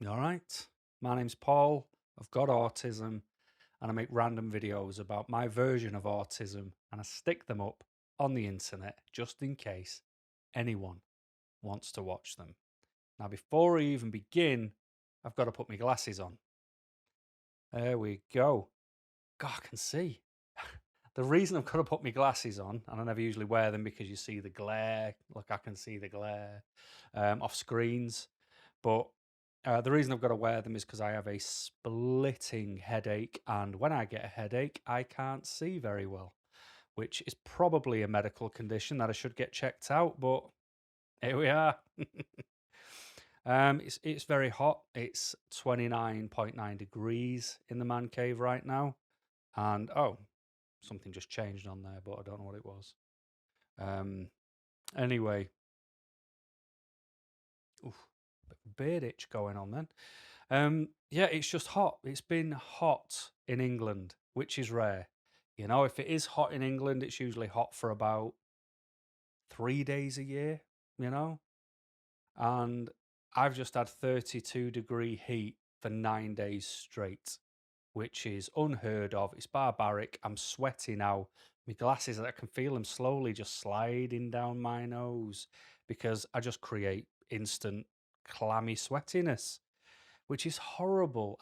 All right. My name's Paul. I've got autism and I make random videos about my version of autism and I stick them up on the internet just in case anyone wants to watch them. Now, before I even begin, I've got to put my glasses on. There we go. God, I can see. The reason I've got to put my glasses on, and I never usually wear them because you see the glare. Look, I can see the glare off screens. But the reason I've got to wear them is because I have a splitting headache. And when I get a headache, I can't see very well, which is probably a medical condition that I should get checked out. But here we are. It's very hot. It's 29.9 degrees in the man cave right now. And oh, something just changed on there, but I don't know what it was. Anyway, oof, bit of beard itch going on then. Yeah, it's just hot. It's been hot in England, which is rare. You know, if it is hot in England, it's usually hot for about 3 days a year, you know? And I've just had 32-degree heat for 9 days straight, which is unheard of. It's barbaric. I'm sweaty now. My glasses, I can feel them slowly just sliding down my nose because I just create instant clammy sweatiness, which is horrible.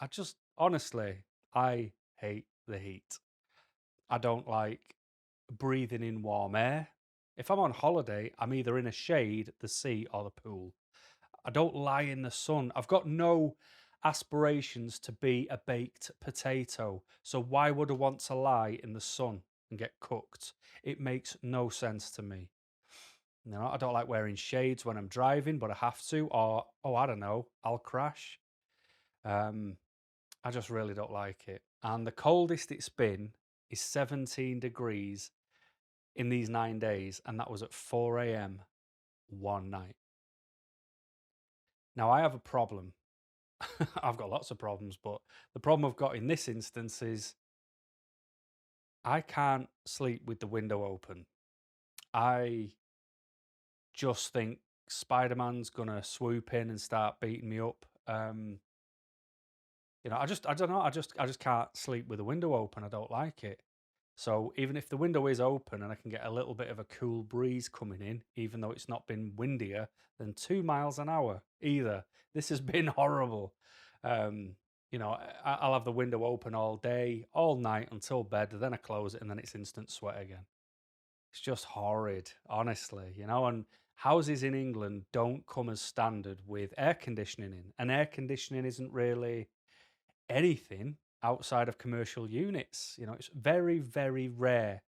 Honestly, I hate the heat. I don't like breathing in warm air. If I'm on holiday, I'm either in a shade, the sea, or the pool. I don't lie in the sun. I've got no aspirations to be a baked potato. So why would I want to lie in the sun and get cooked? It makes no sense to me. No, I don't like wearing shades when I'm driving, but I have to, or oh, I don't know, I'll crash. Um, I just really don't like it. And the coldest it's been is 17 degrees in these 9 days, and that was at 4 a.m. one night. Now, I have a problem. I've got lots of problems, but the problem I've got in this instance is I can't sleep with the window open. I just think Spider-Man's gonna swoop in and start beating me up. I don't know. I just can't sleep with the window open. I don't like it. So even if the window is open and I can get a little bit of a cool breeze coming in, even though it's not been windier than 2 miles an hour either, this has been horrible. Um, I'll have the window open all day, all night until bed, then I close it and then it's instant sweat again. It's just horrid, honestly, and houses in England don't come as standard with air conditioning in, and air conditioning isn't really anything outside of commercial units. It's very, very rare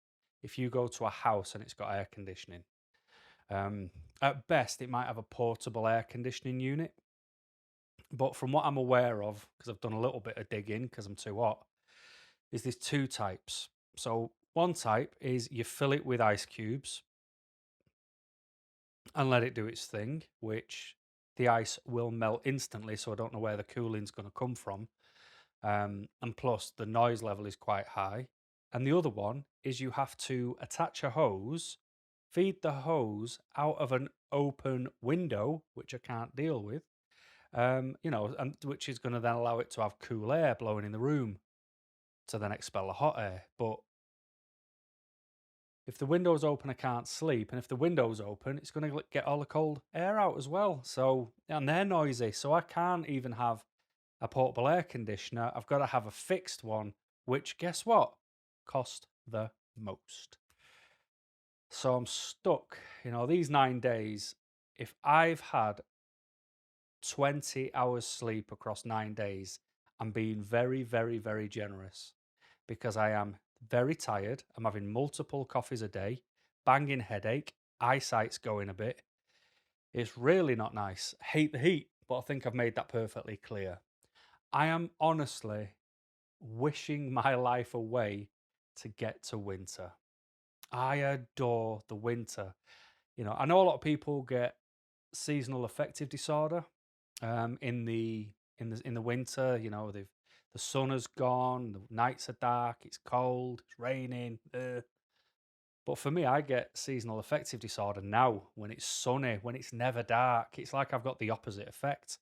if you go to a house and it's got air conditioning. At best, it might have a portable air conditioning unit. But from what I'm aware of, because I've done a little bit of digging because I'm too hot, is there's two types. So one type is you fill it with ice cubes and let it do its thing, which the ice will melt instantly. So I don't know where the cooling's going to come from. And plus, the noise level is quite high. And the other one is you have to attach a hose, feed the hose out of an open window, which I can't deal with, and which is going to then allow it to have cool air blowing in the room to then expel the hot air. But if the window's open, I can't sleep. And if the window's open, it's going to get all the cold air out as well. So, and they're noisy. So I can't even have a portable air conditioner. I've got to have a fixed one, which guess what? Cost the most. So I'm stuck. These 9 days, if I've had 20 hours sleep across 9 days, I'm being very, very, very generous because I am very tired. I'm having multiple coffees a day, banging headache, eyesight's going a bit. It's really not nice. Hate the heat, but I think I've made that perfectly clear. I am honestly wishing my life away to get to winter. I adore the winter. I know a lot of people get seasonal affective disorder in the winter. The sun has gone, the nights are dark, it's cold, it's raining. But for me, I get seasonal affective disorder now when it's sunny, when it's never dark. It's like I've got the opposite effect.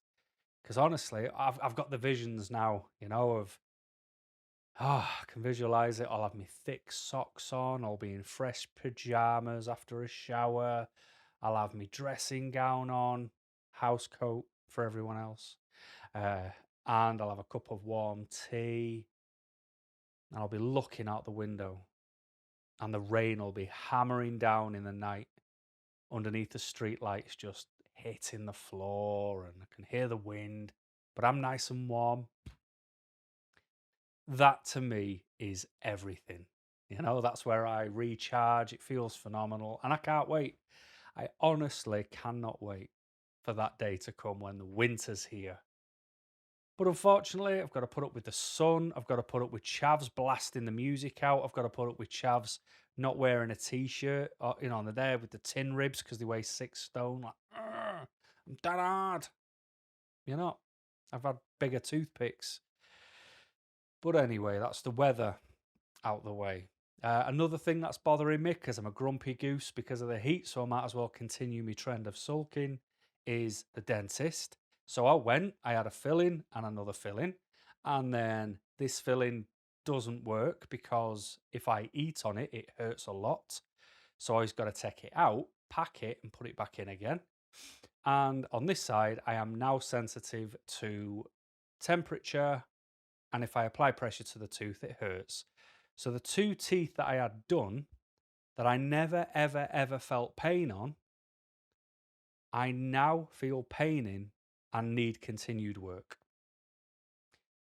Because honestly, I've got the visions now, of I can visualize it. I'll have my thick socks on. I'll be in fresh pajamas after a shower. I'll have my dressing gown on, house coat for everyone else, uh, and I'll have a cup of warm tea. And I'll be looking out the window, and the rain will be hammering down in the night underneath the streetlights, just hitting the floor, and I can hear the wind, but I'm nice and warm. That to me is everything. That's where I recharge. It feels phenomenal, and I can't wait. I honestly cannot wait for that day to come when the winter's here. But unfortunately, I've got to put up with the sun. I've got to put up with Chavs blasting the music out. I've got to put up with Chavs not wearing a t-shirt, on the day with the tin ribs because they weigh 6 stone. Like, I'm that hard. I've had bigger toothpicks. But anyway, that's the weather out the way. Another thing that's bothering me, because I'm a grumpy goose because of the heat, so I might as well continue my trend of sulking, is the dentist. So I had a filling and another filling, and then this filling doesn't work because if I eat on it, it hurts a lot. So I just got to take it out, pack it, and put it back in again. And on this side, I am now sensitive to temperature, and if I apply pressure to the tooth, it hurts. So the 2 teeth that I had done that I never, ever, ever felt pain on, I now feel pain in and need continued work.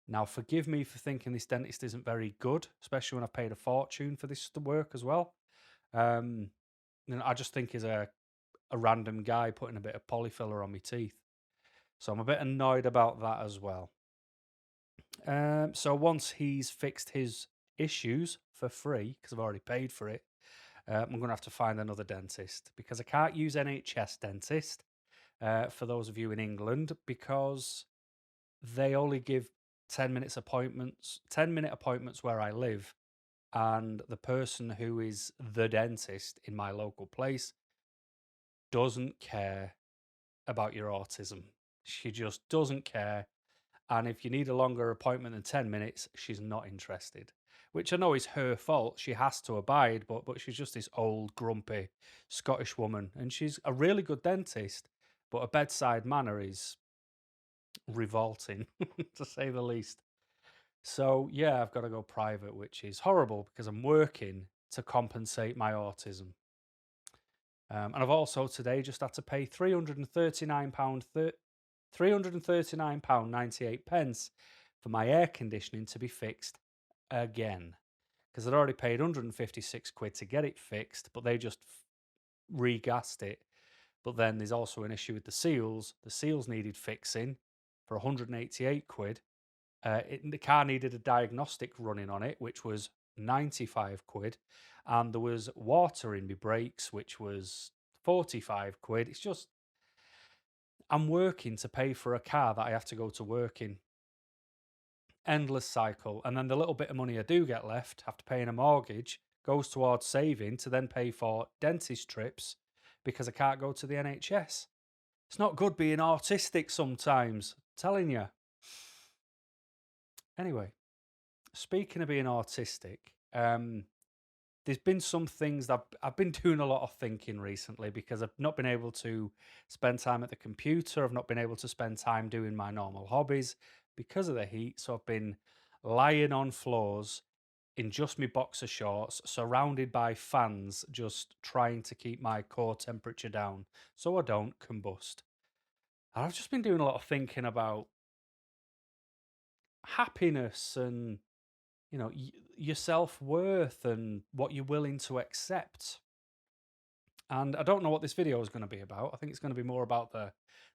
Now, forgive me for thinking this dentist isn't very good, especially when I've paid a fortune for this work as well. I just think he's a random guy putting a bit of polyfiller on my teeth. So I'm a bit annoyed about that as well. So once he's fixed his issues for free, because I've already paid for it, I'm going to have to find another dentist because I can't use NHS dentist for those of you in England because they only give 10-minute appointments where I live, and the person who is the dentist in my local place doesn't care about your autism. She just doesn't care. And if you need a longer appointment than 10 minutes, she's not interested. Which I know is her fault. She has to abide, but she's just this old, grumpy Scottish woman. And she's a really good dentist, but her bedside manner is revolting, to say the least. So, yeah, I've got to go private, which is horrible because I'm working to compensate my autism. And I've also today just had to pay £339.98 for my air conditioning to be fixed again. Because I'd already paid 156 quid to get it fixed, but they just regassed it. But then there's also an issue with the seals. The seals needed fixing for 188 quid. The car needed a diagnostic running on it, which was 95 quid. And there was water in my brakes, which was 45 quid. It's just, I'm working to pay for a car that I have to go to work in. Endless cycle. And then the little bit of money I do get left after paying a mortgage goes towards saving to then pay for dentist trips because I can't go to the NHS. It's not good being autistic sometimes, I'm telling you. Anyway, speaking of being autistic, there's been some things that I've been doing a lot of thinking recently because I've not been able to spend time at the computer. I've not been able to spend time doing my normal hobbies because of the heat. So I've been lying on floors in just my boxer shorts, surrounded by fans, just trying to keep my core temperature down so I don't combust. And I've just been doing a lot of thinking about happiness and your self-worth and what you're willing to accept. And I don't know what this video is going to be about. I think it's going to be more about the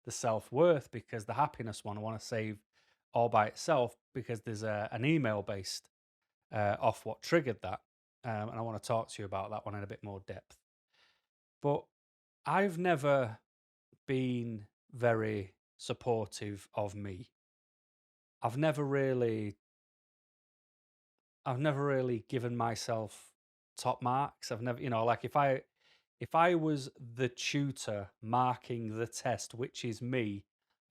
self-worth, because the happiness one I want to save all by itself, because there's an email based off what triggered that, and I want to talk to you about that one in a bit more depth. But I've never been very supportive of me. I've never really given myself top marks. I've never, like if I was the tutor marking the test, which is me,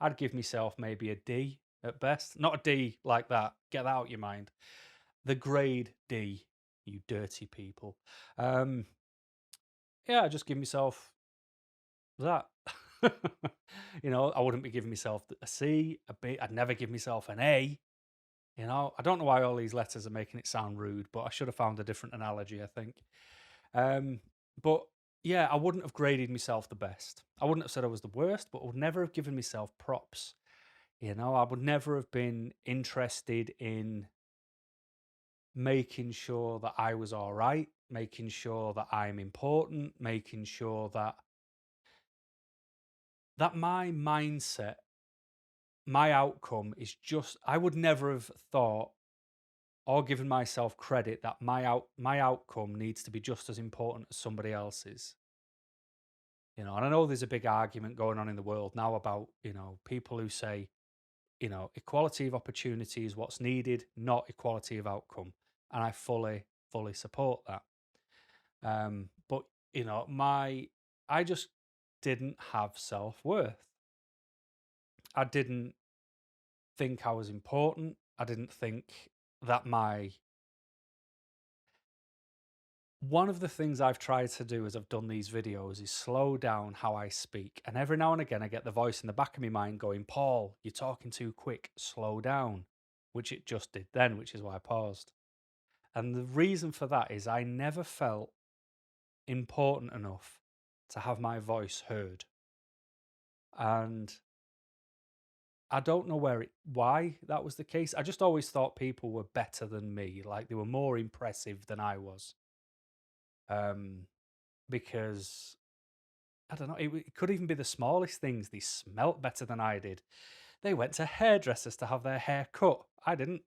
I'd give myself maybe a D at best. Not a D like that. Get that out your mind. The grade D, you dirty people. Yeah, I just give myself that. I wouldn't be giving myself a C, a B. I'd never give myself an A. I don't know why all these letters are making it sound rude, but I should have found a different analogy, I think. But yeah, I wouldn't have graded myself the best. I wouldn't have said I was the worst, but I would never have given myself props. I would never have been interested in making sure that I was all right, making sure that I'm important, making sure that my mindset, my outcome is just, I would never have thought or given myself credit that my outcome needs to be just as important as somebody else's. And I know there's a big argument going on in the world now about, people who say, equality of opportunity is what's needed, not equality of outcome. And I fully support that. But I just didn't have self-worth. I didn't think I was important. I didn't think that one of the things I've tried to do as I've done these videos is slow down how I speak. And every now and again, I get the voice in the back of my mind going, Paul, you're talking too quick, slow down, which it just did then, which is why I paused. And the reason for that is I never felt important enough to have my voice heard. And I don't know why that was the case. I just always thought people were better than me, like they were more impressive than I was. Because I don't know, it could even be the smallest things. They smelt better than I did. They went to hairdressers to have their hair cut. I didn't.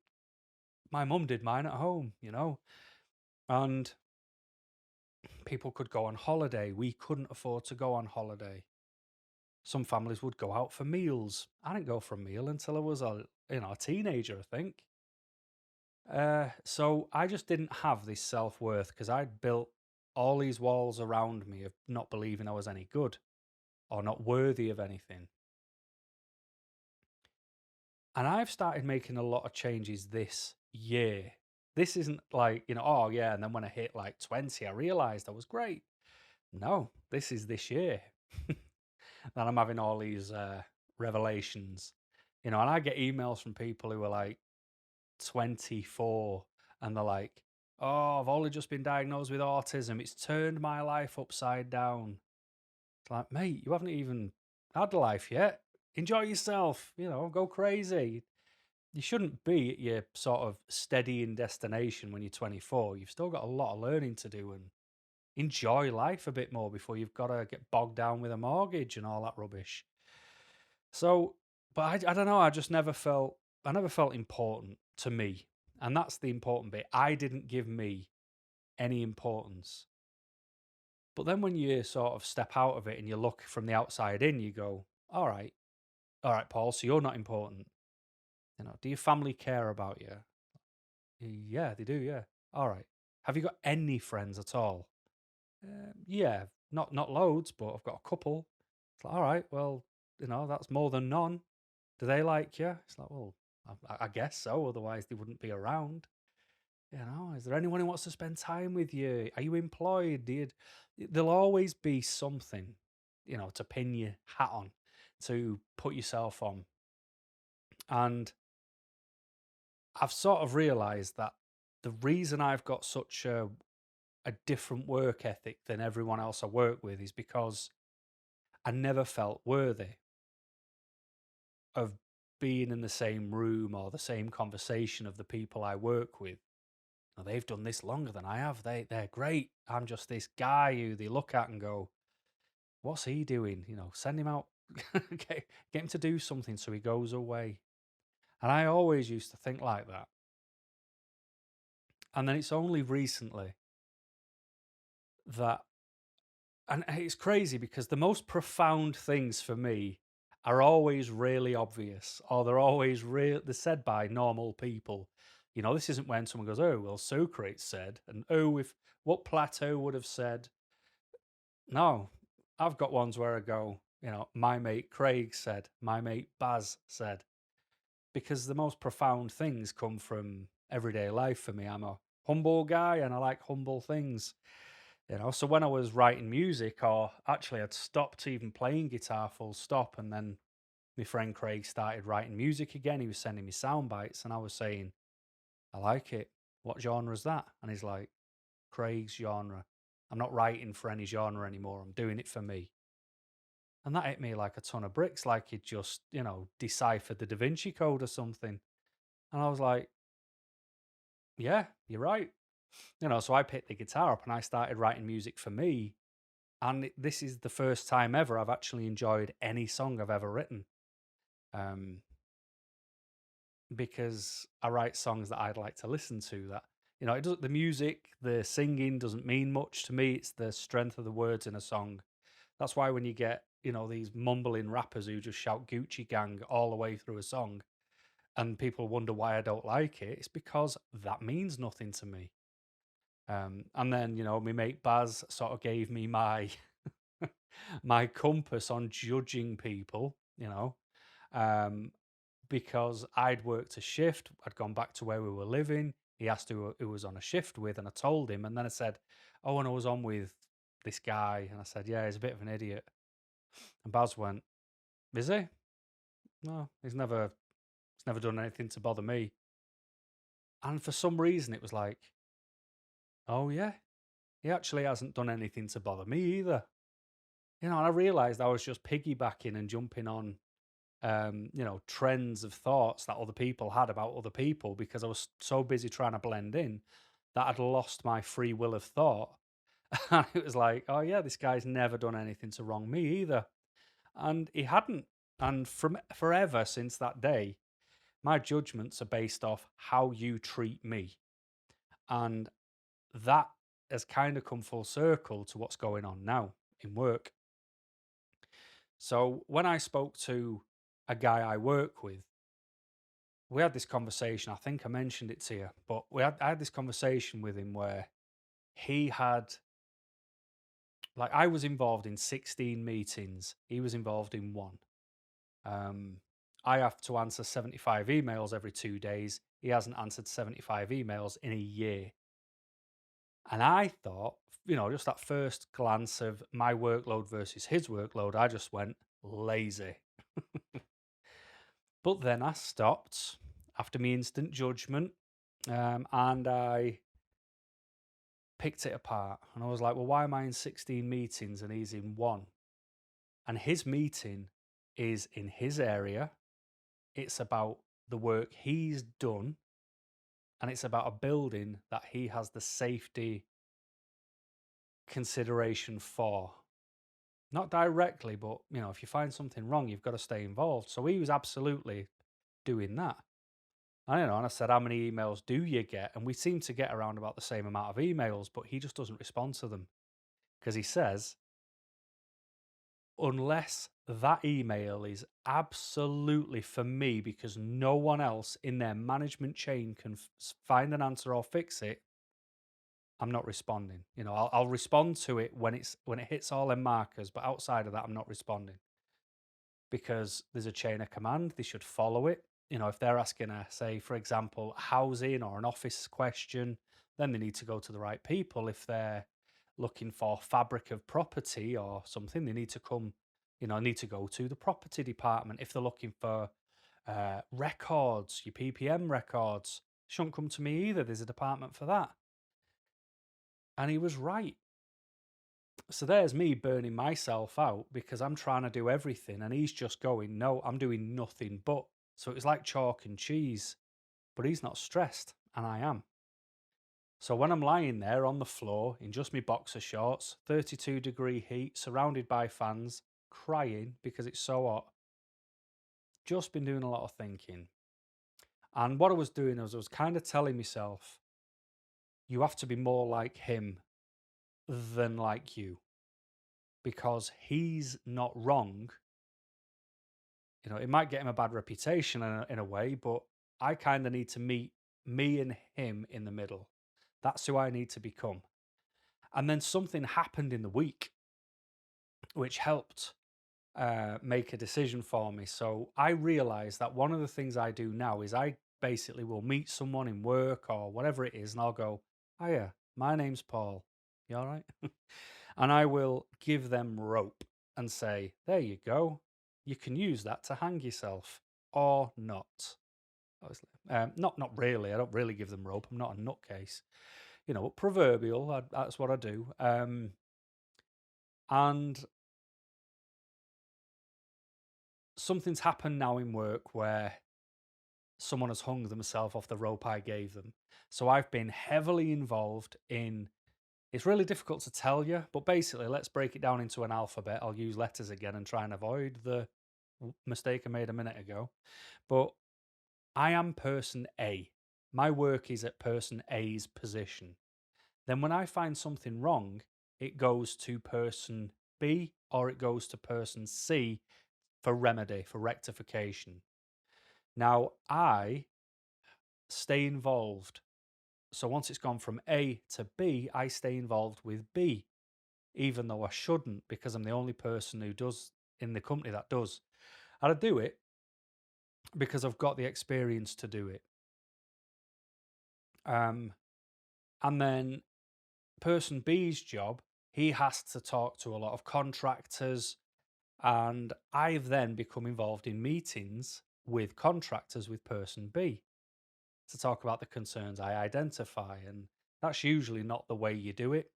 My mum did mine at home, and people could go on holiday. We couldn't afford to go on holiday. Some families would go out for meals. I didn't go for a meal until I was a teenager, I think. So I just didn't have this self-worth because I'd built all these walls around me of not believing I was any good or not worthy of anything. And I've started making a lot of changes this year. This isn't like, oh yeah, and then when I hit like 20, I realized I was great. No, this is this year that I'm having all these revelations. And I get emails from people who are like 24 and they're like, oh, I've only just been diagnosed with autism. It's turned my life upside down. It's like, mate, you haven't even had life yet. Enjoy yourself, go crazy. You shouldn't be at your sort of steadying destination when you're 24. You've still got a lot of learning to do and enjoy life a bit more before you've got to get bogged down with a mortgage and all that rubbish. So, but I don't know. I never felt important to me. And that's the important bit. I didn't give me any importance. But then when you sort of step out of it and you look from the outside in, you go, all right, Paul, so you're not important. Do your family care about you? Yeah, they do, yeah. All right. Have you got any friends at all? Yeah, not loads, but I've got a couple. It's like, all right, well, that's more than none. Do they like you? It's like, well, I guess so. Otherwise, they wouldn't be around. Is there anyone who wants to spend time with you? Are you employed? There'll always be something, to pin your hat on, to put yourself on. And I've sort of realized that the reason I've got such a different work ethic than everyone else I work with is because I never felt worthy of being in the same room or the same conversation of the people I work with. Now, they've done this longer than I have. They're great. I'm just this guy who they look at and go, what's he doing? Send him out, get him to do something so he goes away. And I always used to think like that. And then it's only recently that, and it's crazy because the most profound things for me are always really obvious, or they're said by normal people. This isn't when someone goes, oh, well, Socrates said, and oh, if what Plato would have said. No, I've got ones where I go, my mate Craig said, my mate Baz said, because the most profound things come from everyday life for me. I'm a humble guy and I like humble things. So when I was writing music, or actually I'd stopped even playing guitar full stop, and then my friend Craig started writing music again. He was sending me sound bites and I was saying, I like it. What genre is that? And he's like, Craig's genre. I'm not writing for any genre anymore. I'm doing it for me. And that hit me like a ton of bricks, like he'd just, deciphered the Da Vinci Code or something. And I was like, yeah, you're right. So I picked the guitar up and I started writing music for me. And this is the first time ever I've actually enjoyed any song I've ever written. Because I write songs that I'd like to listen to. That it doesn't. The music, the singing doesn't mean much to me. It's the strength of the words in a song. That's why when you get these mumbling rappers who just shout Gucci Gang all the way through a song, and people wonder why I don't like it, it's because that means nothing to me. And then my mate Baz sort of gave me my my compass on judging people. Because I'd worked a shift. I'd gone back to where we were living. He asked who was on a shift with, and I told him. And then I said, oh, and I was on with this guy. And I said, yeah, he's a bit of an idiot. And Baz went, is he? No, he's never done anything to bother me. And for some reason, it was like, oh, yeah, he actually hasn't done anything to bother me either. And I realized I was just piggybacking and jumping on trends of thoughts that other people had about other people, because I was so busy trying to blend in that I'd lost my free will of thought. And it was like, oh yeah, this guy's never done anything to wrong me either. And he hadn't. And from forever since that day, my judgments are based off how you treat me. And that has kind of come full circle to what's going on now in work. So when I spoke to a guy I work with, we had this conversation. I think I mentioned it to you, but I had this conversation with him where he had, like, I was involved in 16 meetings. He was involved in one. I have to answer 75 emails every 2 days. He hasn't answered 75 emails in a year. And I thought, just that first glance of my workload versus his workload, I just went lazy. But then I stopped after my instant judgment, and I picked it apart. And I was like, well, why am I in 16 meetings and he's in one? And his meeting is in his area. It's about the work he's done. And it's about a building that he has the safety consideration for. Not directly, but, if you find something wrong, you've got to stay involved. So he was absolutely doing that. I don't know. And I said, how many emails do you get? And we seem to get around about the same amount of emails, but he just doesn't respond to them. Because he says, unless that email is absolutely for me because no one else in their management chain can find an answer or fix it, I'm not responding. I'll respond to it when it hits all them markers, but outside of that, I'm not responding, because there's a chain of command. They should follow it. If they're asking say, for example, housing or an office question, then they need to go to the right people. If they're looking for fabric of property or something, they need to come, need to go to the property department. If they're looking for records, your PPM records, shouldn't come to me either. There's a department for that. And he was right. So there's me burning myself out because I'm trying to do everything and he's just going, no, I'm doing nothing but. So it was like chalk and cheese, but he's not stressed and I am. So when I'm lying there on the floor in just my boxer shorts, 32-degree heat, surrounded by fans, crying because it's so hot, just been doing a lot of thinking. And what I was doing was I was kind of telling myself, you have to be more like him than like you, because he's not wrong. It might get him a bad reputation in a way, but I kind of need to meet me and him in the middle. That's who I need to become. And then something happened in the week which helped. make a decision for me. So I realize that one of the things I do now is I basically will meet someone in work or whatever it is, and I'll go, "Hiya, my name's Paul. You all right?" And I will give them rope and say, "There you go. You can use that to hang yourself or not." Obviously, not really. I don't really give them rope. I'm not a nutcase, but proverbial. That's what I do. And something's happened now in work where someone has hung themselves off the rope I gave them. So I've been heavily involved in. It's really difficult to tell you, but basically, let's break it down into an alphabet. I'll use letters again and try and avoid the mistake I made a minute ago. But I am person A. My work is at person A's position. Then when I find something wrong, it goes to person B or it goes to person C for remedy, for rectification. Now, I stay involved. So once it's gone from A to B, I stay involved with B, even though I shouldn't because I'm the only person who does in the company that does. And I do it because I've got the experience to do it. And then person B's job, he has to talk to a lot of contractors. And I've then become involved in meetings with contractors with person B to talk about the concerns I identify. And that's usually not the way you do it.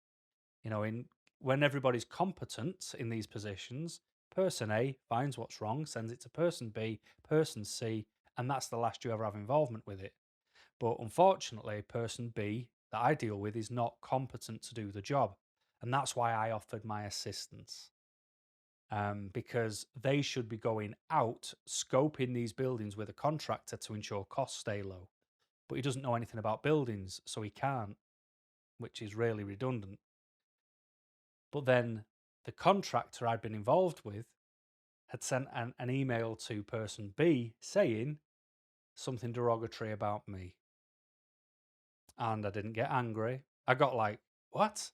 When everybody's competent in these positions, person A finds what's wrong, sends it to person B, person C, and that's the last you ever have involvement with it. But unfortunately, person B that I deal with is not competent to do the job. And that's why I offered my assistance. Because they should be going out, scoping these buildings with a contractor to ensure costs stay low. But he doesn't know anything about buildings, so he can't, which is really redundant. But then the contractor I'd been involved with had sent an email to person B saying something derogatory about me. And I didn't get angry. I got like, what?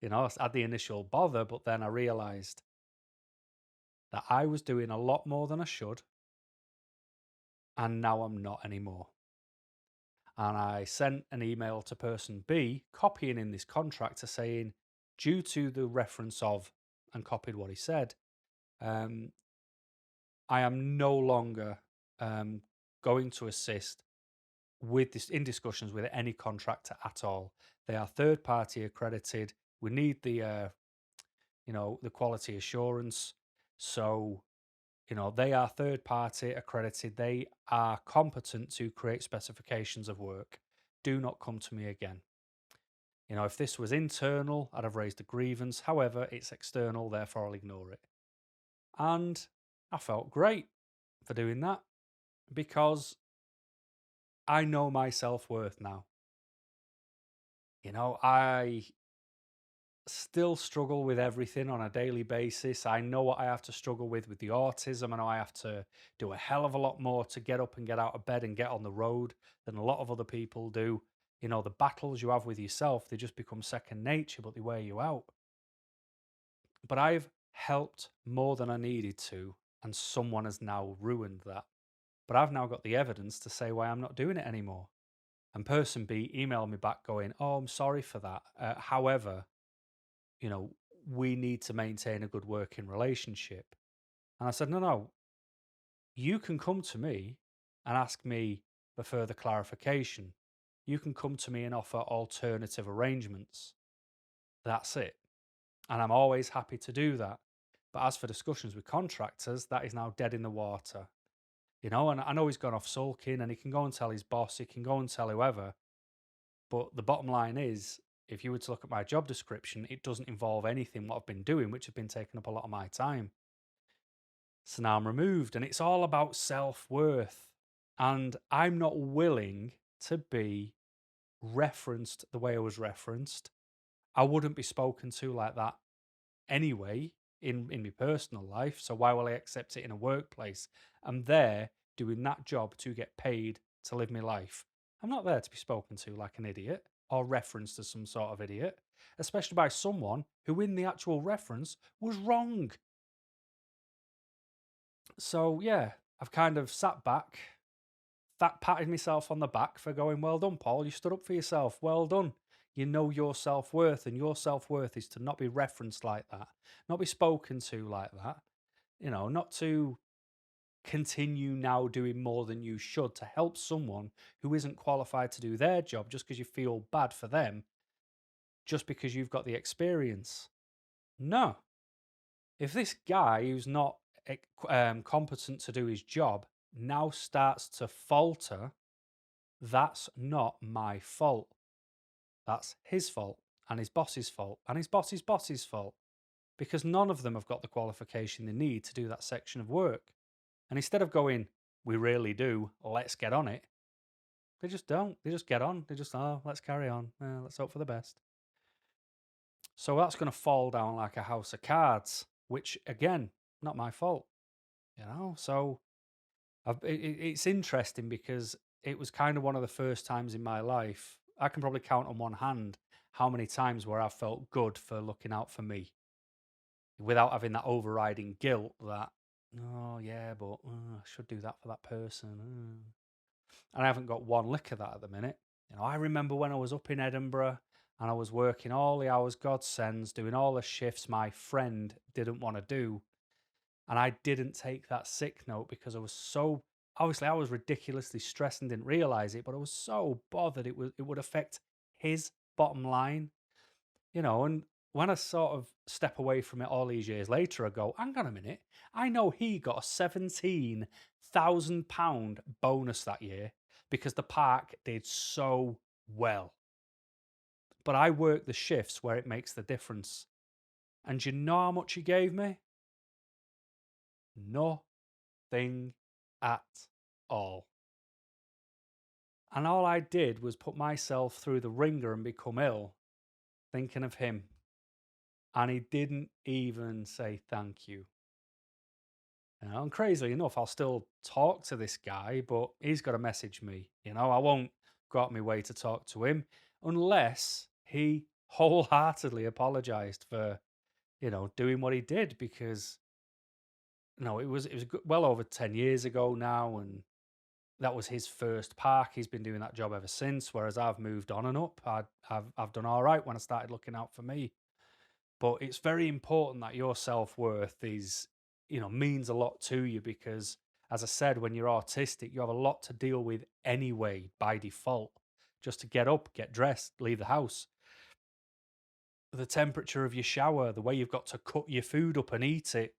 I had the initial bother, but then I realized that I was doing a lot more than I should. And now I'm not anymore. And I sent an email to person B, copying in this contractor saying, due to the reference of, and copied what he said, I am no longer going to assist with this in discussions with any contractor at all. They are third party accredited. We need the quality assurance. So, they are third party accredited. They are competent to create specifications of work. Do not come to me again. If this was internal, I'd have raised a grievance. However, it's external, therefore I'll ignore it. And I felt great for doing that because I know my self-worth now. I still struggle with everything on a daily basis. I know what I have to struggle with the autism. I know I have to do a hell of a lot more to get up and get out of bed and get on the road than a lot of other people do. The battles you have with yourself, they just become second nature, but they wear you out. But I've helped more than I needed to, and someone has now ruined that. But I've now got the evidence to say why I'm not doing it anymore. And person B emailed me back going, "Oh, I'm sorry for that. However, we need to maintain a good working relationship." And I said, no, you can come to me and ask me for further clarification. You can come to me and offer alternative arrangements. That's it. And I'm always happy to do that. But as for discussions with contractors, that is now dead in the water. And I know he's gone off sulking and he can go and tell his boss, he can go and tell whoever. But the bottom line is, if you were to look at my job description, it doesn't involve anything what I've been doing, which have been taking up a lot of my time. So now I'm removed, and it's all about self-worth. And I'm not willing to be referenced the way I was referenced. I wouldn't be spoken to like that anyway in my personal life. So why will I accept it in a workplace? I'm there doing that job to get paid to live my life. I'm not there to be spoken to like an idiot or referenced as some sort of idiot, especially by someone who in the actual reference was wrong. So yeah, I've kind of sat back, patted myself on the back for going, well done, Paul. You stood up for yourself. Well done. You know your self worth, and your self worth is to not be referenced like that, not be spoken to like that. You know, not to continue now doing more than you should to help someone who isn't qualified to do their job just because you feel bad for them, just because you've got the experience. No. If this guy who's not competent to do his job now starts to falter, that's not my fault. That's his fault, and his boss's fault, and his boss's boss's fault, because none of them have got the qualification they need to do that section of work. And instead of going, we really do, let's get on it, they just don't. They just get on. They just, oh, let's carry on. Let's hope for the best. So that's going to fall down like a house of cards, which, again, not my fault. You know, so it's interesting because it was kind of one of the first times in my life, I can probably count on one hand how many times where I felt good for looking out for me without having that overriding guilt that, oh yeah, but I should do that for that person. And I haven't got one lick of that at the minute. You know, I remember when I was up in Edinburgh and I was working all the hours God sends, doing all the shifts my friend didn't want to do. And I didn't take that sick note because I was so, obviously I was ridiculously stressed and didn't realize it, but I was so bothered it would affect his bottom line, you know. And when I sort of step away from it all these years later, I go, hang on a minute, I know he got a £17,000 bonus that year because the park did so well. But I work the shifts where it makes the difference. And you know how much he gave me? Nothing at all. And all I did was put myself through the ringer and become ill, thinking of him. And he didn't even say thank you. You know, and crazily enough, I'll still talk to this guy, but he's got to message me. You know, I won't go out my way to talk to him unless he wholeheartedly apologized for, you know, doing what he did, because, you know, it was well over 10 years ago now, and that was his first park. He's been doing that job ever since, whereas I've moved on and up. I've done all right when I started looking out for me. But it's very important that your self-worth is, you know, means a lot to you, because, as I said, when you're autistic, you have a lot to deal with anyway by default. Just to get up, get dressed, leave the house. The temperature of your shower, the way you've got to cut your food up and eat it,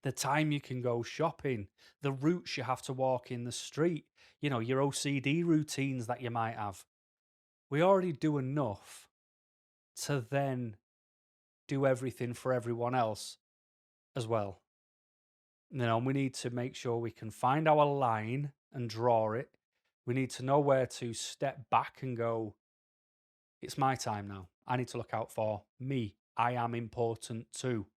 the time you can go shopping, the routes you have to walk in the street, you know, your OCD routines that you might have. We already do enough to then do everything for everyone else as well. You know, we need to make sure we can find our line and draw it. We need to know where to step back and go, it's my time now. I need to look out for me. I am important too.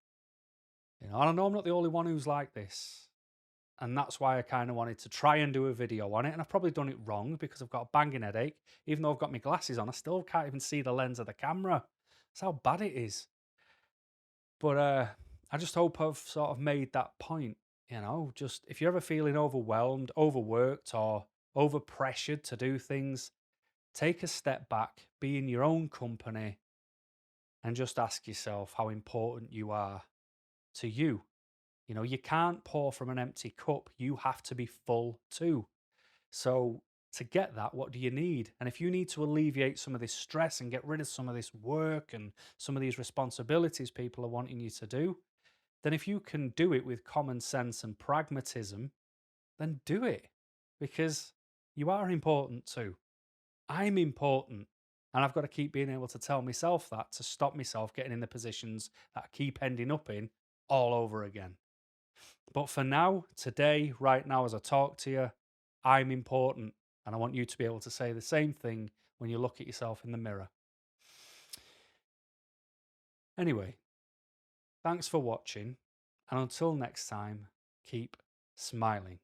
You know, and I know I'm not the only one who's like this. And that's why I kind of wanted to try and do a video on it. And I've probably done it wrong because I've got a banging headache. Even though I've got my glasses on, I still can't even see the lens of the camera. That's how bad it is. But I just hope I've sort of made that point. You know, just if you're ever feeling overwhelmed, overworked, or overpressured to do things, take a step back, be in your own company, and just ask yourself how important you are to you. You know, you can't pour from an empty cup. You have to be full too. So to get that, what do you need? And if you need to alleviate some of this stress and get rid of some of this work and some of these responsibilities people are wanting you to do, then if you can do it with common sense and pragmatism, then do it, because you are important too. I'm important. And I've got to keep being able to tell myself that to stop myself getting in the positions that I keep ending up in all over again. But for now, today, right now, as I talk to you, I'm important. And I want you to be able to say the same thing when you look at yourself in the mirror. Anyway, thanks for watching. And until next time, keep smiling.